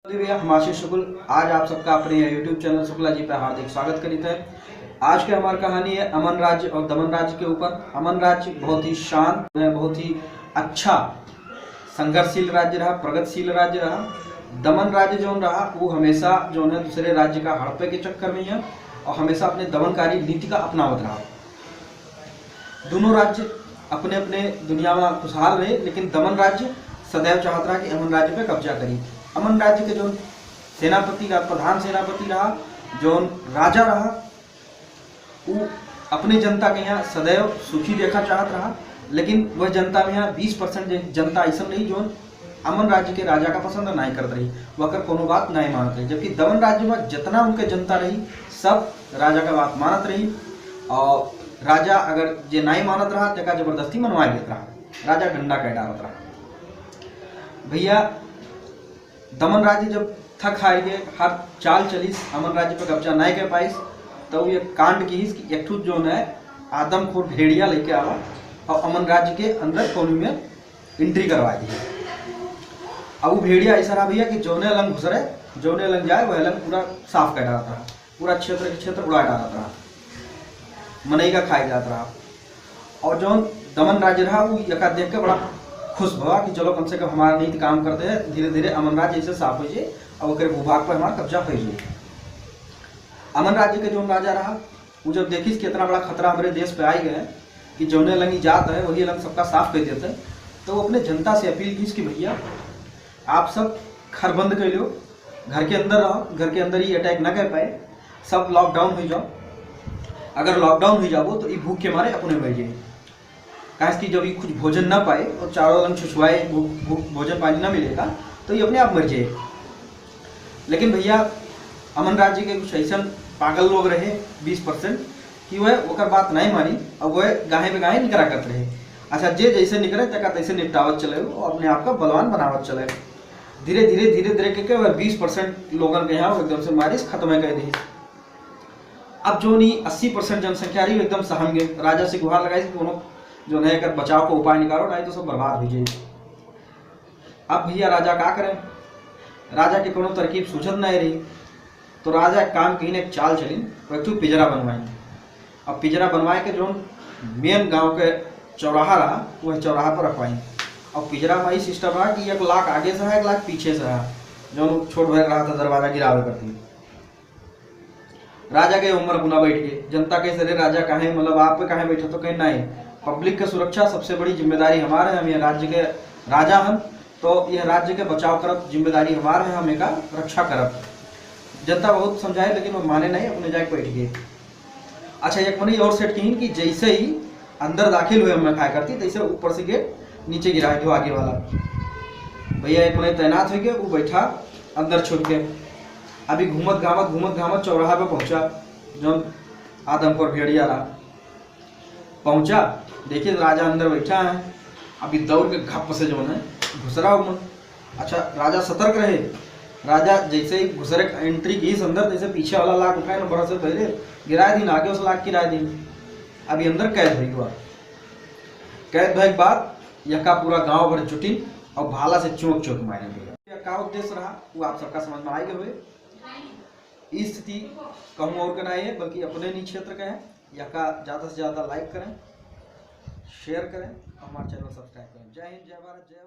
भैया हम आशीष शुक्ल आज आप सबका अपने YouTube चैनल शुक्ला जी पर हार्दिक स्वागत करित है। आज की हमारी कहानी है अमन राज्य और दमन राज्य के ऊपर। अमन राज्य बहुत ही शांत, बहुत ही अच्छा संघर्षशील राज्य रहा, प्रगतिशील राज्य रहा। दमन राज्य जो रहा वो हमेशा जो है दूसरे राज्य का हड़पे के चक्कर में है और हमेशा अपने दमनकारी नीति का अपनावत रहा। दोनों राज्य अपने अपने दुनिया में खुशहाल रहे, लेकिन दमन राज्य सदैव चाहता रहा कि अमन राज्य पे कब्जा करी। अमन राज्य के जो सेनापति रहा, प्रधान सेनापति रहा, जो राजा रहा, वो अपने जनता के यहाँ सदैव सुखी देखा चाहत रहा। लेकिन वह जनता में यहाँ 20% जनता ऐसा नहीं जो अमन राज्य के राजा का पसंद नहीं कर रही, वह अगर कोनो बात नहीं मानत रही। जबकि दमन राज्य में जितना उनके जनता रही सब राजा का बात मानत रही और राजा अगर जे नहीं मानत रहा तो जबरदस्ती मनवा देता रहा, राजा डंडा कह डालत रहा। भैया दमन राज्य जब थक हार गए, हर चाल चलीस अमन राज्य पर कब्जा नहीं कर पाइस, तो ये कांड की कि एक जो है आदमखोर भेड़िया लेके आवा और अमन राज्य के अंदर कोने में एंट्री करवा दी। अब वो भेड़िया ऐसा रहा भैया कि जोने लंग घुसरे, जोने लंग जाए वह लंग पूरा साफ कर डालता रहा, पूरा क्षेत्र के क्षेत्र उड़ा डालता रहा, मनई का खाई जाता रहा। और जो दमन राज्य रहा वो यका देख के बड़ा खुश भवा कि चलो कम से कम हमारा नीति काम करते हैं, धीरे धीरे अमन राज्य ऐसे साफ हो जाए और ओकरे भूभाग पर हमारा कब्जा हो जाए। अमन राज्य के जो राजा रहा वो जब देखिस कि इतना बड़ा खतरा हमारे देश पे आई गए कि जौने लंगी जात है वही लंग सबका साफ कर देते हैं, तो वो अपने जनता से अपील की कि भैया आप सब घर बंद कर लो, घर के अंदर रहो, घर के अंदर ही अटैक न कर पाए, सब लॉकडाउन हो जाओ। अगर लॉकडाउन हो जाओ तो ये भूख के मारे अपने मर जाए, काहे कि जब ये कुछ भोजन ना पाए और चारों लंग छुछुआए भोजन पानी ना मिलेगा तो ये अपने आप मर जाए। लेकिन भैया अमन राज्य के कुछ ऐसा पागल लोग रहे 20% कि वह ओकर बात नहीं मानी और वह गाहे पे गाहे निकरा करते रहे। अच्छा जे जैसे निकले तक तैसे निपटावत चले और अपने आप का बलवान बनावत चले। धीरे धीरे के वह 20% लोगन के यहाँ एकदम से मारिश खत्म कर दी। अब जो नहीं 80% जनसंख्या रही एकदम सहम गए, राजा से गुहार लगाई दोनों जो है अगर बचाव को उपाय निकालो, नहीं तो सब बर्बाद हो जाए। अब भैया राजा क्या करें, राजा के कोनो तरकीब सूझत नहीं रही, तो राजा काम कहीं ने एक चाल चली, एक पिंजरा बनवाई। अब पिंजरा बनवाए के जो मेन गांव के चौराहा रहा वह चौराहा पर रखवाई। और पिंजरा में ही सिस्टम रहा कि 1 लाख आगे से है 1 लाख पीछे से रहा, जो छोट भर रहा था दरवाजा गिरावे करती। राजा के उम्र गुना बैठ गए, जनता कैसे रे राजा कहे मतलब आप पे कहे बैठे, तो कहीं नहीं, पब्लिक की सुरक्षा सबसे बड़ी जिम्मेदारी हमारे, हम ये राज्य के राजा हम, तो यह राज्य के बचाव करब जिम्मेदारी हमारे है, हम का रक्षा करब। जनता बहुत समझाए लेकिन वो माने नहीं, अपने जाके बैठ गए। अच्छा एक मनी और सेट की कि जैसे ही अंदर दाखिल हुए हमें खाया करती तैसे ऊपर से गेट नीचे गिरा दो आगे वाला। भैया एक मनी तैनात हो गया, वो बैठा अंदर छुप के। अभी घूमत घामत चौराहा पे पहुंचा, जो आदमखोर भेड़िया रहा पहुंचा, देखिए राजा अंदर बैठा है। अभी दौड़ के घप से जो है घुसरा उमन। अच्छा राजा सतर्क रहे, राजा जैसे ही घुसरे एंट्री की अंदर तैसे पीछे वाला लाख उठाए न से पहले गिराए दिन, आगे उस लाख गिराए दिन। अभी अंदर कैद भई हुआ, कैद भई के बाद यका पूरा गांव भर जुटी और भाला से चौक चौक मारे गए। क्या उद्देश्य रहा वो आप सबका समझ में आएगा हुए। इस स्थिति कहूँ और का नहीं है बल्कि अपने नहीं क्षेत्र का है। यका ज़्यादा से ज़्यादा लाइक करें, शेयर करें, हमारे चैनल सब्सक्राइब करें। जय हिंद, जय भारत, जय